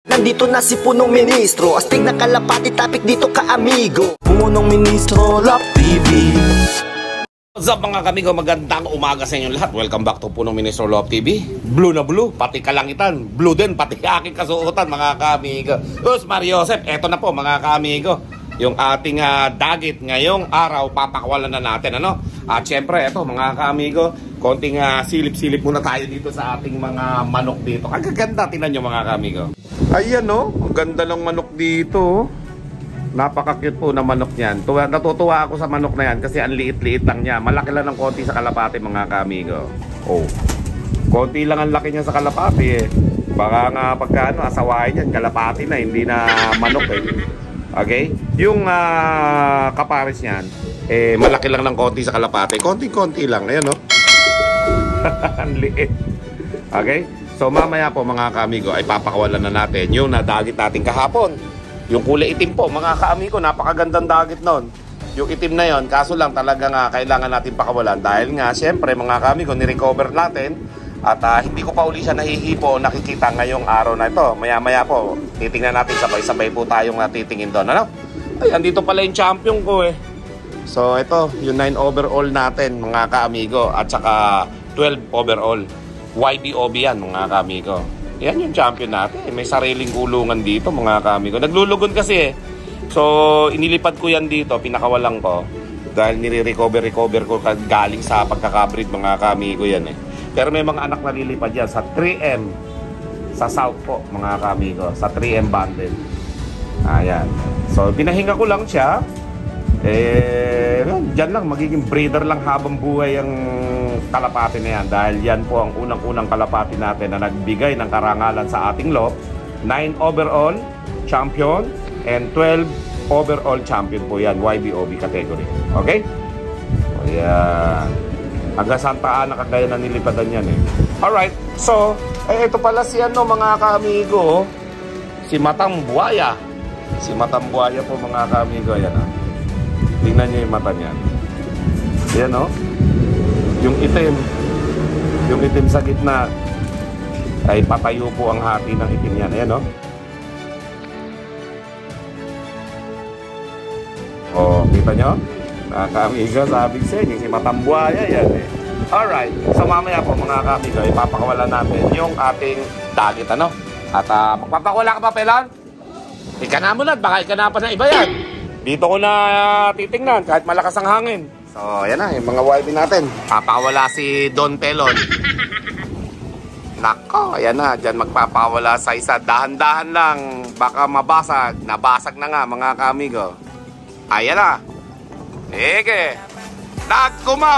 Nandito na si Punong Ministro, astig na kalapati, topic dito ka amigo. Punong Ministro, Love TV. What's up mga kamigo, magandang umaga sa inyo lahat. Welcome back to Punong Ministro Love TV. Blue na blue, pati kalangitan. Blue din, pati aking kasuotan mga kamigo. Us Mario Joseph, eto na po mga kamigo. Yung ating dagit ngayong araw, papakawalan na natin, ano? At syempre, eto mga kamigo, konting silip-silip muna tayo dito sa ating mga manok dito. Ang gaganda, tinan nyo mga kamigo. Ayan no, ang ganda ng manok dito. Napaka-cute po na manok niyan. Natutuwa ako sa manok na yan kasi ang liit-liit lang niya. Malaki lang ng konti sa kalapati mga kamigo. Oh, konti lang ang laki niya sa kalapati eh. Baka nga pagka asawain yan, kalapati na, hindi na manok eh. Okay? Yung kapares niyan, eh malaki lang ng konti sa kalapati. Konti-konti lang, ayan no. Ang liit. Okay? So mamaya po mga kaamigo ay papakawalan na natin yung nadagit natin kahapon. Yung kulay itim po mga kaamigo, napakagandang dagit nun. Yung itim na yon, kaso lang talaga nga kailangan natin pakawalan. Dahil nga siyempre mga kaamigo, nirecover natin. At hindi ko pa uli siya nahihipo o nakikita ngayong araw na ito. Maya maya po, titingnan natin sabay-sabay po tayong titingin doon. Ano? Ay, andito pala yung champion ko eh. So ito, yung 9 overall natin mga kaamigo. At saka 12 overall. YBOB yan mga kamigo. Yan yung champion natin. May sariling kulungan dito mga kamigo. Naglulugon kasi eh. So inilipad ko yan dito, pinakawalan ko. Dahil nire-recover ko galing sa pagkakabreed mga kamigo yan eh. Pero may mga anak na lilipad yan sa 3M. Sa South po mga kamigo. Sa 3M bundle. Ayan. So pinahinga ko lang siya. Dyan lang, magiging breeder lang habang buhay ang kalapati na yan. Dahil yan po ang unang-unang kalapati natin na nagbigay ng karangalan sa ating lot. 9 overall champion and 12 overall champion po yan, YBOB category. Okay? O yan. Hanggang Santa Ana kagaya na nilipadan yan eh. Alright, so ito pala si mga kaamigo, si Matang Buaya. Si Matang Buaya po mga kaamigo, yan tingnan nyo yung mata niyan. Yan o. Yung itim sa gitna ay patayo po ang hati ng itim yan. Ayan o. O, kita nyo? Kamigo, sabi sa inyo, si Matang Buaya yan eh. Alright. So mamaya po mga kamigo, ipapakawalan natin yung ating dagit, ano? At magpapakawala ka pa, Pelon? Ikanamunad, baka ikanapan na iba yan. Dito ko na titingnan kahit malakas ang hangin. So, ayan na, yung mga YB natin. Papawala si Don Pelon. Nako, ayan na, dyan magpapawala sa isa. Dahan-dahan lang, baka mabasag. Nabasag na nga, mga kamigo. Ayan na. Ege. Nagkumahos!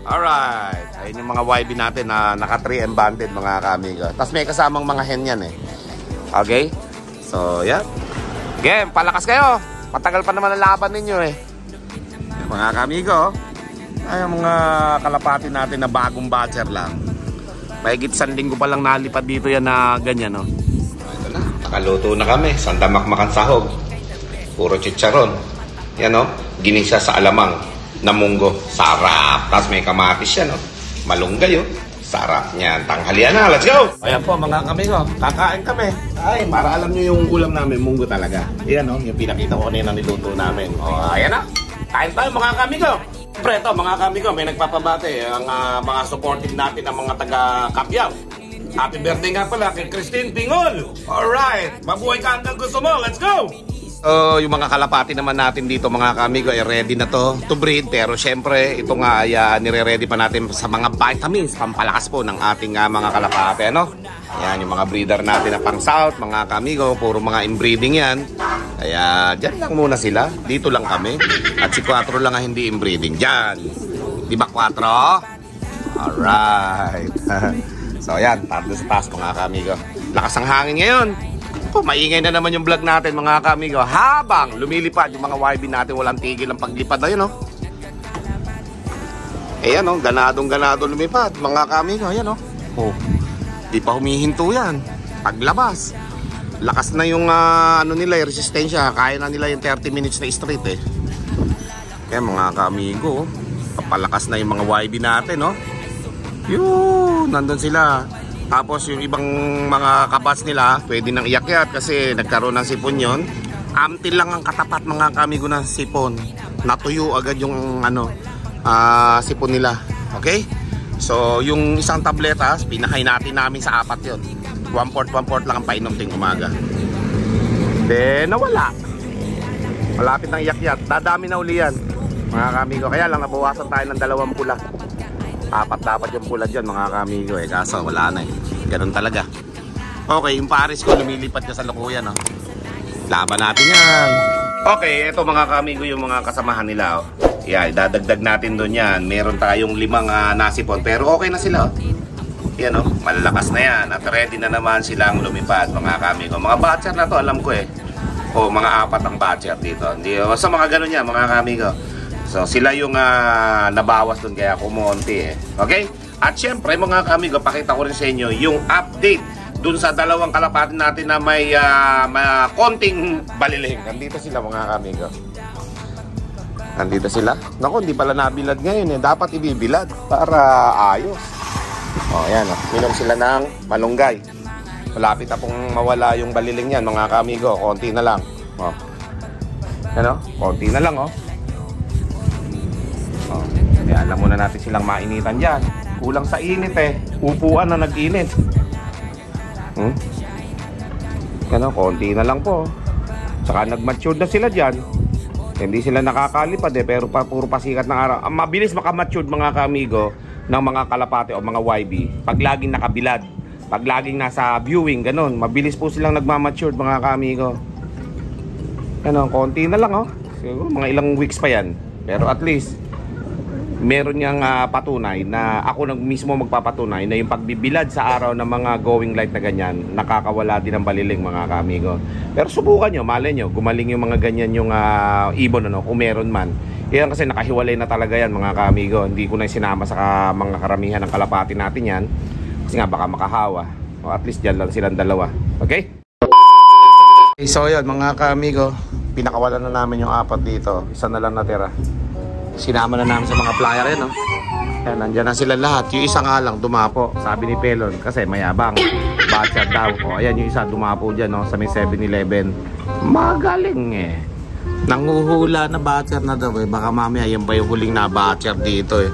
Alright. Ayun yung mga YB natin na naka 3M banded, mga kamigo. Tapos may kasamang mga hen yan eh. Okay? So, yan. Game, palakas kayo. Matagal pa naman ang laban ninyo eh. Mga kamigo, ay mga kalapati natin na bagong batcher lang. Mahigit 1 linggo pa lang nalipad dito yan na ganyan, no? Ito na, nakaluto na kami. Sandamakmakan sahog. Puro chicharon. Yan, no? Ginisa sa alamang na munggo. Sarap. Tapos may kamatis yan, no? Malunggay, oh. Sarap niyan. Tanghalian na. Let's go! Ayan po mga kamigo. Kakain kami. Ay, para alam nyo yung ulam namin. Munggo talaga. Ayan o. Yung pinakita ko kanina niluto namin. O, ayan na. Kain tayo mga kamigo. Siyempre ito mga kamigo. May nagpapabate. Ang mga supporting natin ng mga taga-Kapyaw. Happy birthday nga pala kay Christine Pingol. Alright. Mabuhay ka hanggang gusto mo. Let's go! Yung mga kalapati naman natin dito mga kamigo ay ready na to breed. Pero syempre ito nga ay nire-ready pa natin sa mga vitamins pampalakas po ng ating mga kalapati, ano? Ayan yung mga breeder natin na pang south mga kamigo, puro mga inbreeding yan. Kaya dyan lang muna sila, dito lang kami. At si 4 lang ang hindi inbreeding dyan. Di ba 4? Alright. So ayan, tardo sa taas mga kamigo. Lakas ang hangin ngayon. Oh, maingay na naman yung vlog natin mga kamigo. Habang lumilipad yung mga YB natin, walang tigil ang paglipad na yun, oh. Ayan, oh, ganadong-ganado lumipad mga kamigo. Ayan, oh. Oh, di pa humihinto yan. Paglabas, lakas na yung ano nila, resistensya. Kaya na nila yung 30 minutes na straight eh. Ayan mga kamigo, papalakas na yung mga YB natin, oh. Yun, nandun sila. Tapos yung ibang mga kabats nila, pwede nang iakyat kasi nagkaroon ng sipon yon. Amtil lang ang katapat mga kamigo ng sipon. Natuyo agad yung sipon nila. Okay? So yung isang tabletas, pinakain namin sa 4 yon. 1/4 lang ang painom ting umaga. Then nawala. Malapit ng iakyat. Dadami na uli yan mga kamigo. Kaya lang nabawasan tayo ng 2 pula. 4 dapat yung pula dyan mga kamigo eh. Kaso wala na eh. Ganun talaga. Okay, yung pares ko lumilipat ka sa lukuyan. Oh. Laban natin yan. Okay, ito mga kamigo yung mga kasamahan nila. Oh. Yeah, dadagdag natin doon yan. Meron tayong 5 nasipon. Pero okay na sila. Oh. Yan oh, malalakas na yan. At ready na naman silang lumipad mga kamigo. Mga batcher na to alam ko eh. O mga 4 ang batcher dito. Hindi, sa mga ganun yan mga kamigo. So sila yung nabawas dun kaya kumonti eh. Okay? At syempre mga kamigo, pakita ko rin sa inyo yung update dun sa 2 kalapati natin na may konting baliling. Nandito sila mga kamigo. Nandito sila. Naku, hindi pala nabilad ngayon eh. Dapat ibibilad para ayos. O yan o. Minom sila ng malunggay. Malapit na pong mawala yung baliling yan mga kamigo. Konti na lang. O. Yan o. Konti na lang o. Oh, kaya alam muna natin silang mainitan dyan. Kulang sa init eh. Upuan na nag-init. Konti na lang po. Tsaka nag-mature na sila dyan. Hindi sila nakakalipad eh. Pero puro pasikat ng araw. Mabilis makamatured mga kamigo ng mga kalapate o mga YB. Pag laging nakabilad. Pag laging nasa viewing, ganun. Mabilis po silang nagmamatured mga kamigo. Konti na lang oh. Siguro mga ilang weeks pa yan. Pero at least meron niyang patunay na ako mismo magpapatunay na yung pagbibilad sa araw ng mga going light na ganyan, nakakawala din ng baliling mga kamigo. Pero subukan nyo, malay nyo, gumaling yung mga ganyan yung ibon kung meron man. Yan kasi nakahiwalay na talaga yan mga kamigo. Hindi ko na sinama sa mga karamihan ng kalapati natin yan. Kasi nga baka makahawa. O at least dyan lang silang 2. Okay? So yun mga kamigo, pinakawalan na namin yung 4 dito. Isa na lang natira. Sinama na namin sa mga flyer yan, no? Yan, nandyan na sila lahat. Yung isa nga lang, dumapo. Sabi ni Pelon, kasi mayabang. Batcher daw. O, ayan yung isa, dumapo dyan, no? Sa may 7-Eleven. Magaling, eh. Nanguhula na batcher na daw, eh. Baka mamaya, yan ba yung huling na batcher dito, eh.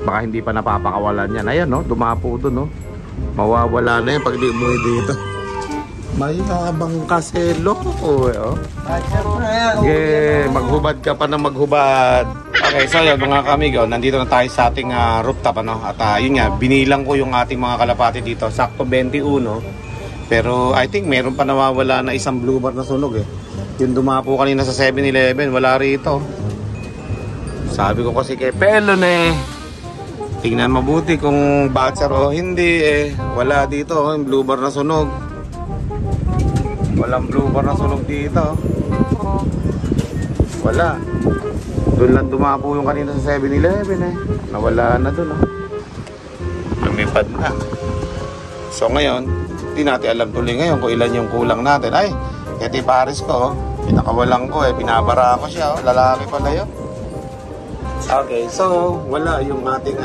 Baka hindi pa napapakawalan yan. Ayan, no? Dumapo doon, no? Mawawala na yan pag di umuwi dito. Mayabang kasi, loko, eh, oh. Yeah, maghubad ka pa na maghubad. Okay, so yun mga kamigo, nandito na tayo sa ating rooftop at yun nga, binilang ko yung ating mga kalapati dito, sakto 21. Pero I think meron pa nawawala na isang blue bar na sunog eh. Yung dumapo kanina sa 7-Eleven, wala rito. Sabi ko kasi kay Pelon eh, tingnan mabuti kung batcher o hindi eh. Wala dito, yung blue bar na sunog. Walang blue bar na sunog dito. Wala. Doon lang dumapo yung kanina sa 7-Eleven eh. Nawala na doon oh. Lumipad na. So ngayon, hindi natin alam tuloy ngayon kung ilan yung kulang natin. Ay, ito yung pares ko oh. Pinakawalan ko eh. Pinabara ko siya oh. Lalaki pala yun. Okay, so wala yung ating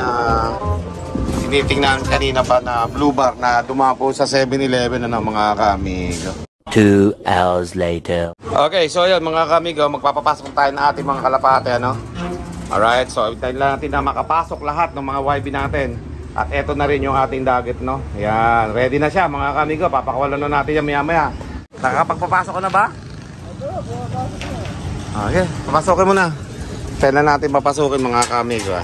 tinitingnan kanina pa na blue bar na dumapo sa 7-Eleven na ng mga kamigo. 2 hours later. Okay, so yun mga kamigo, magpapapasok tayo na ating mga kalapate, ano? Alright, so tayo lang natin na makapasok lahat ng mga YB natin. At eto na rin yung ating dagat, no? Yan, ready na siya mga kamigo, papakawalan na natin yan maya-maya. Nakakapagpapasok ka na ba? Okay, papasokin mo na. Tayo na natin papasukin mga kamigo.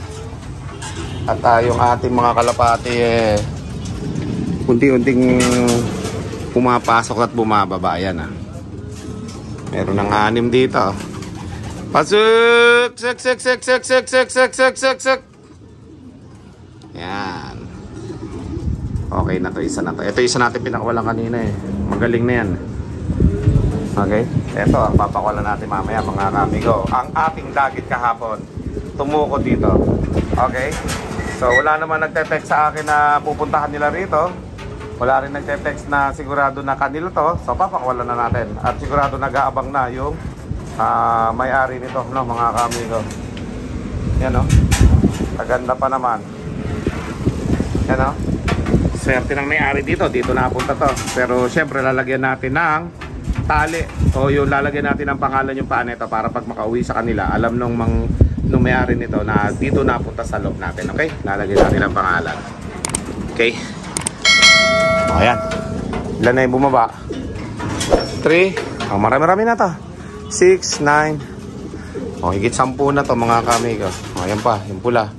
At yung ating mga kalapate, unti-unting pumapasok at bumababa. Ayan meron ng 6 dito. Pasok! Sek, sek, sek, sek, sek, sek, sek, sek, sek, sek. Yan. Okay na to, isa na to. Ito isa natin pinakawalan kanina eh. Magaling na yan. Okay. Ito, papakawalan natin mamaya mga kamigo. Ang ating dagit kahapon, tumuko dito. Okay. So wala naman nagte-text sa akin na pupuntahan nila rito. Wala rin nagte-text na sigurado na kanila to. So papakawalan na natin. At sigurado nag-aabang na yung may-ari nito, no, mga kamigo. Yan o. Kaganda pa naman. Yan o. Swerte ng may-ari dito, dito napunta to. Pero syempre lalagyan natin ng tali o yung lalagyan natin ng pangalan yung paa nito para pag makauwi sa kanila, alam nung may-ari nito na dito napunta sa loob natin. Okay? Lalagyan natin ng pangalan. Okay? O, ayan. Ilan na yung bumaba? 3. O, marami-rami na to. 6, 9. O, higit 10 na to mga kamigo. O, ayan pa, yung pula.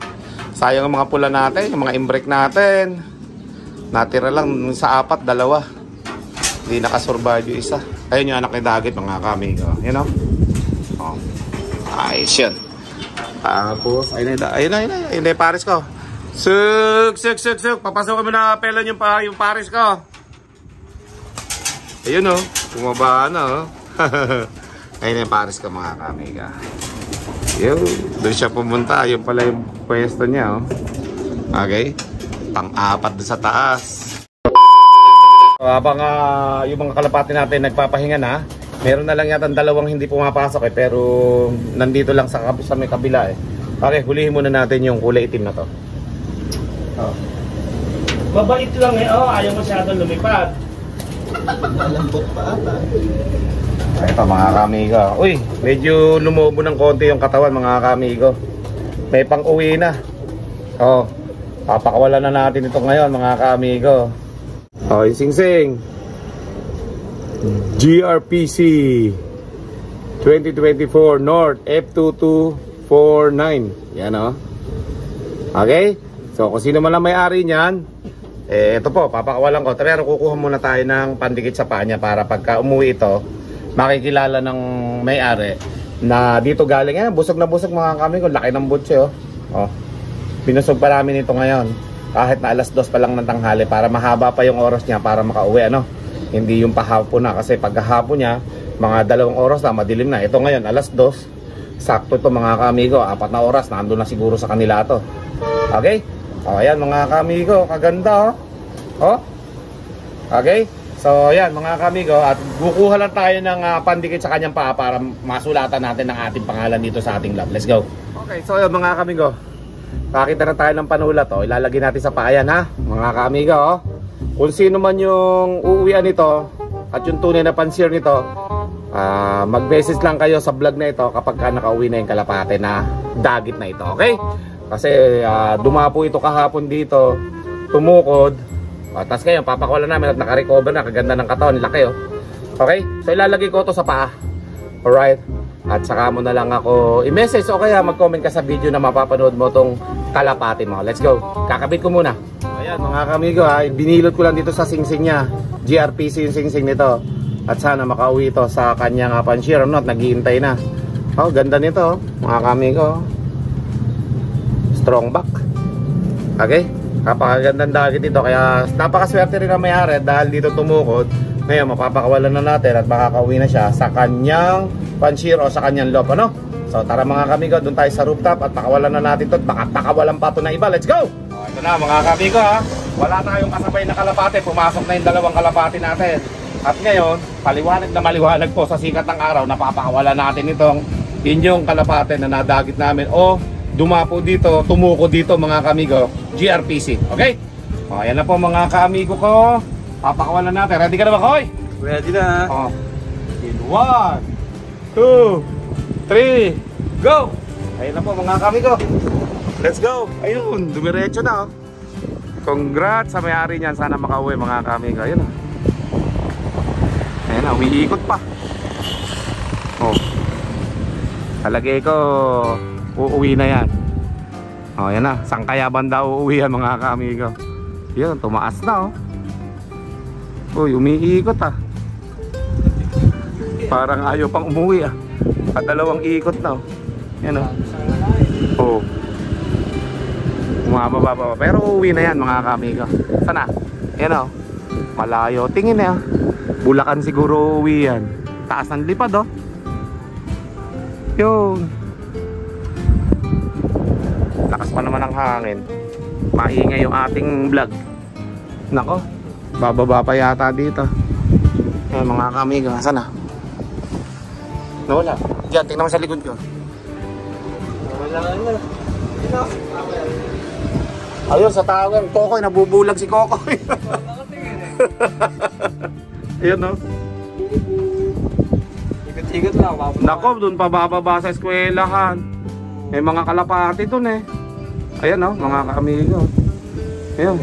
Sayang ang mga pula natin, yung mga imbrek natin. Natira lang sa 4, 2. Hindi nakasurvive yung isa. Ayun yung anak ni Dagit mga kamigo. You know? Oh. Ayos yun. Tapos, ayun na yung pares ko. Suk. Papasok kami na pelon yung pares ko. Ayun o. Bumaba na o. Ayun na yung pares ko mga kamigo. Yun. Doon siya pumunta. Ayun pala yung pwesto niya o. Okay. Pang-4 doon sa taas. Habang yung mga kalapati natin nagpapahinga na, meron na lang yata 2 hindi pumapasok eh, pero nandito lang sa may kabila eh. Okay, hulihin muna natin yung kulay itim na to. Oh. Mabait lang eh, ayaw masyadong lumipad. Malambot pa ata. Ito mga kamigo. Uy, medyo lumubo ng konti yung katawan mga kamigo. May pang-uwi na. Oh. Papakawalan na natin ito ngayon mga kaamigo. O, yung Singsing GRPC 2024 North F2249. Yan o. Okay? So kung sino man lang may-ari niyan, ito po, papakawalan ko. Pero kukuha muna tayo ng pandikit sa paa niya para pagka umuwi ito, makikilala ng may-ari na dito galing. Yan, busog na busog mga kaamigo. Laki ng butse o. O. Binusog pa namin ito ngayon kahit na alas 2 pa lang ng tanghali para mahaba pa yung oras niya para makauwi ano. Hindi yung pahapon na kasi pagkahapon niya mga 2 oras na madilim na. Ito ngayon alas 2. Sakto ito mga kaamigo, 4 na oras nandun na siguro sa kanila to. Okay? O ayan mga kaamigo, kaganda oh. Okay? So ayan mga kaamigo, at kukuha lang tayo ng pandikit sa kanyang paa para masulatan natin ang ating pangalan dito sa ating lab. Let's go. Okay, so ayan mga kaamigo, nakakita na tayo ng panulat o. Ilalagay natin sa paayan ha mga kaamiga o. Kung sino man yung uuwian nito at yung tunay na pansir nito, mag-message lang kayo sa vlog na ito kapag nakauwi na yung kalapate na Dagit na ito. Okay? Kasi dumapo ito kahapon dito, tumukod, tapos ngayon papakawalan namin at nakarecover na. Kaganda ng katawan, laki o. Okay? So ilalagay ko ito sa paa. Alright? At saka mo na lang ako i-message o kaya mag-comment ka sa video na mapapanood mo tong kalapati mo. Let's go. Kakabit ko muna. Ayan mga kamigo ha, binilot ko lang dito sa singsing niya. GRPC yung singsing nito. At sana makauwi ito sa kanyang pansir. Not, naghihintay na. Oh, ganda nito mga kamigo. Strong back. Okay? Kapakagandang Dagit ito. Kaya napakaswerte rin ang may-ari dahil dito tumukod. Ngayon mapapakawalan na natin at makakauwi na siya sa kanyang pansir o sa kanyang loob ano? So tara mga kamigo, doon tayo sa rooftop at pakawalan na natin ito. Baka pakawalan pa ito na iba. Let's go! Ito na mga kamigo ha. Wala tayong kasabay na kalapate. Pumasok na yung 2 kalapate natin. At ngayon, paliwanag na maliwanag po sa sikat ng araw, napapakawalan natin itong inyong kalapate na nadagit namin o dumapo dito, tumuko dito mga kamigo, GRPC. Okay? O, ayan na po mga kamigo ko. Papakawalan natin. Ready ka na ba, Koy? Ready na. O. In 1, 2, 3, go! Ayun na po mga kamigo. Let's go! Ayun, dumiretso na oh. Congrats sa may-ari niyan. Sana makauwi mga kamigo. Ayun oh. Ayun na, umiikot pa. Oh. Talagay ko, uuwi na yan. Oh, yan na. Saan kaya banda uuwi yan mga kamigo? Yun, tumaas na oh. Uy, umiikot ah. Parang ayaw pang umuwi ah. At 2 ikot na oh. Yan oh. Oh. Umababa pa. Pero uuwi na yan mga kamigo. Sana? Yan oh. Malayo. Tingin na ah. Bulacan siguro uuwi yan. Taas ng lipad oh. Yun. Lakas pa naman ang hangin. Maingay yung ating vlog. Nako. Bababa pa yata dito. Ayan mga kamigo, sana? Nawala. Diyan, tingnan mo sa likod ko. Wala na. Ayun, sa tawang. Kokoy, nabubulag si Kokoy. Ayun, no? Ikot-ikot lang. Nako, doon pa bababa sa eskwelahan. May mga kalapati doon eh. Ayan, no? Mga ka-amigo. Ayun.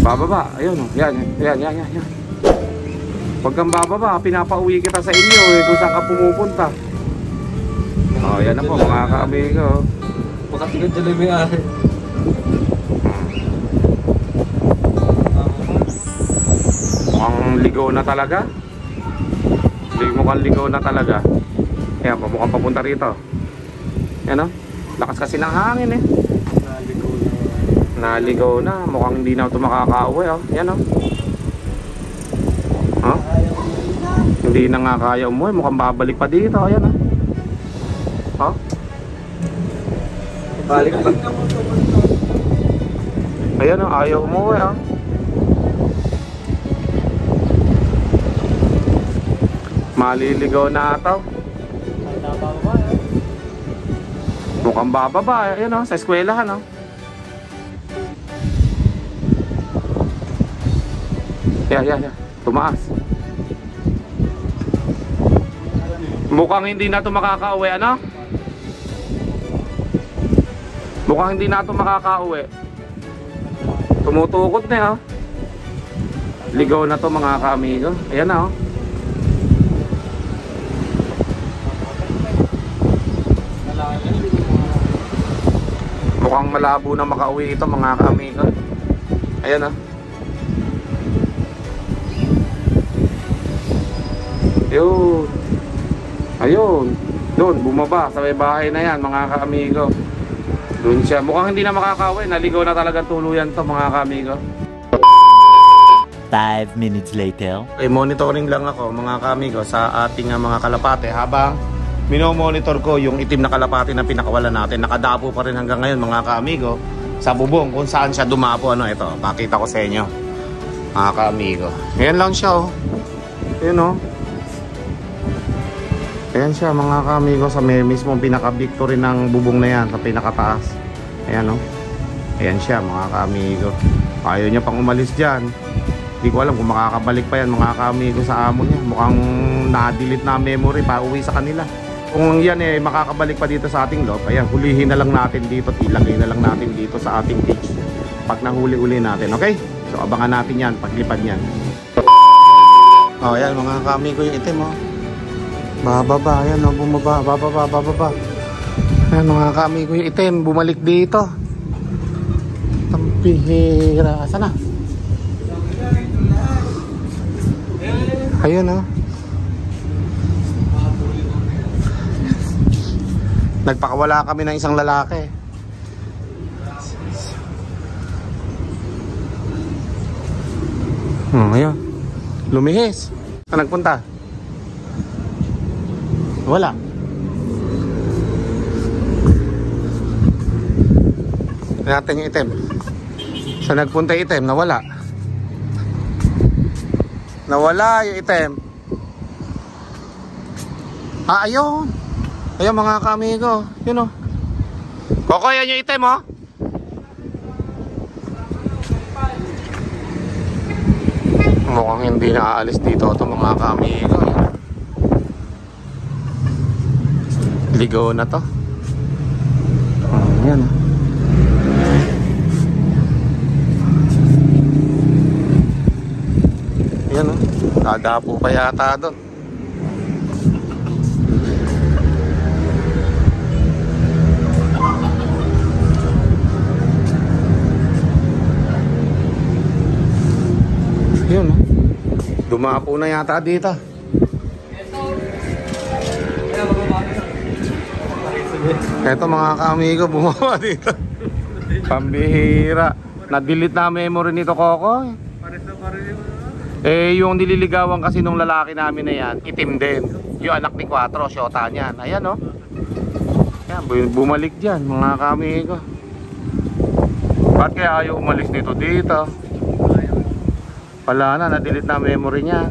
Bababa. Ayun, no? Yan. Huwag kang bababa. Pinapauwi kita sa inyo eh. Kung saan ka pumupunta. Oh, yan na po mga ka-amigo. Pagkatigod dyan may ari. Mukhang ligaw na talaga. Mukhang ligaw na talaga. Kaya mukhang papunta rito. Yan o. Lakas kasi ng hangin eh. Naligaw na. Mukhang hindi na ito makakauwi oh. Yan o. Huh? Hindi na nga kaya umuwi. Mukhang babalik pa dito. Ayan o. Huh? Balik pa. Ayan o. Ayaw umuwi oh. Maliligaw na ito. Mukhang bababa. Ayan o, sa eskwelahan o. Yan. Tumaas. Mukhang hindi na ito makakauwi. Ano? Mukhang hindi na ito makakauwi. Tumutukot na o. Ligaw na ito mga ka-amigo. Ayan na o. Mukhang malabo na makauwi ito mga ka-amigo. Ayan ah. Ayun. Doon, bumaba sa may bahay na yan mga ka-amigo. Doon siya. Mukhang hindi na makakauwi. Naligaw na talagang tuluyan to mga ka-amigo. 5 minutes later. Okay, monitoring lang ako mga ka-amigo sa ating mga kalapate habang minomonitor ko yung itim na kalapati na pinakawalan natin. Nakadapo pa rin hanggang ngayon mga ka-amigo sa bubong kung saan siya dumapo. Ano ito, pakita ko sa inyo mga ka-amigo. Ayan lang siya oh. Ayan oh. Ayan siya mga ka-amigo sa may mismo pinaka-victory ng bubong na yan sa pinakataas. Ayan oh. Ayan siya mga ka-amigo. Ayaw niya pang umalis dyan. Hindi ko alam kung makakabalik pa yan mga ka-amigo sa amo niya. Mukhang na-delete na memory pa uwi sa kanila. Kung yan eh makakabalik pa dito sa ating loob, ayan, hulihin na lang natin dito, ilagay na lang natin dito sa ating cage pag nahuli-uli natin, okay? So abangan natin yan paglipad niyan. Oh, ayan mga kami ko yung itim oh. Bababa, ayan oh, bumaba, bababa. Ayan mga kami ko yung itim, bumalik dito. Tampihira, sana? Ayun oh. Nagpakawala kami ng isang lalaki. Ayun. Lumihis. Saan nagpunta? Wala. Natin yung item. Saan nagpunta yung item? Nawala. Nawala yung item. Ayun. Ayun mga ka-amigo. Yun o. Kokoy, yan yung item o. Mukhang hindi na aalis dito ito mga ka-amigo. Ligaw na to. Yan o. Yan o. Dadapo pa yata doon. Yun, no? Dumapo na yata dito. Eto mga ka-amigo, bumaba dito. Pambihira. Na-delete na memory nito, Koko. Eh, yung nililigawan kasi nung lalaki namin na yan, itim din. Yung anak ni Quatro, syota niyan. Ayan, no? Ayan, bumalik dyan, mga ka-amigo. Ba't kaya ayaw umalis dito? Wala na, na-delete na memory niya.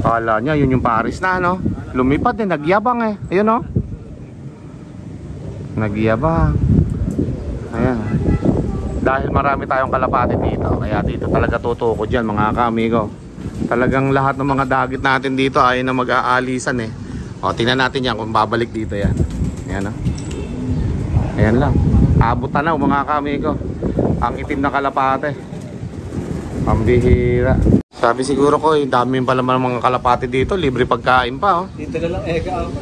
Kala niya, yun yung Paris na, no? Lumipad din, nagyabang eh. Ayun, no? Nagyabang. Ayan. Dahil marami tayong kalapati dito, kaya dito talaga tutuko dyan mga kaamigo. Talagang lahat ng mga dagit natin dito ay na mag-aalisan eh. O, tingnan natin yan kung babalik dito yan. Ayan o. Ayan lang. Abot na mga kaamigo. Ang itim na kalapate. Pambihira. Sabi siguro ko, dami pa naman mga kalapati dito. Libre pagkain pa, oh. Dito na lang eka ako.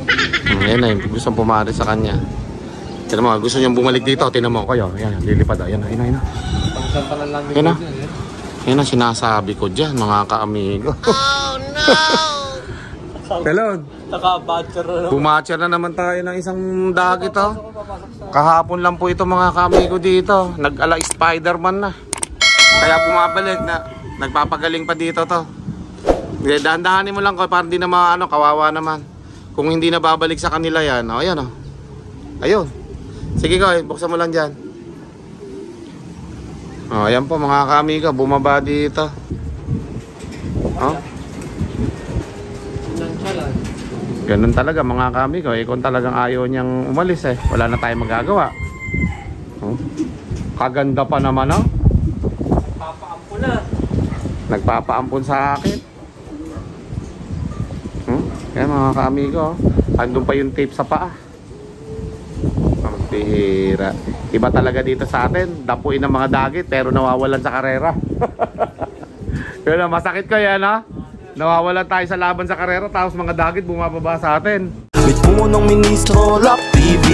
Ayan na, gusto pumari sa kanya. Tignan mo, gusto niyang bumalik dito. Tignan mo kayo. Ayan, lilipad. Ayan, ayan, ayan. Pangsampalan lang Ayan na. dyan, eh. Ayan na, sinasabi ko dyan, mga kaamigo. Oh, no! Pelon, Naka-batcher na. bumatcher na naman tayo ng isang dagit, oh. Kahapon lang po ito, mga kaamigo dito. Nag-ala Spider-Man na. Kaya bumabalik na. Nagpapagaling pa dito to. Dahan-dahanin mo lang ko para hindi na maano, kawawa naman. Kung hindi na babalik sa kanila yan. O, ayan o. Ayun. Sige ko, buksan mo lang dyan. O, ayan po mga kaamigo, bumaba dito. O. Ganun talaga mga kaamigo. Kung talagang ayaw niyang umalis wala na tayong magagawa. O. Kaganda pa naman o. Papaampo na. Nagpapaampon sa akin. Kaya mga kaamigo, andun pa yung tape sa paa. Ang pihira. Iba talaga dito sa atin. Dapuin ng mga dagit pero nawawalan sa karera. Yun, masakit ko yan ha. Nawawalan tayo sa laban sa karera tapos mga dagit bumababa sa atin. With punong ministro, Love TV.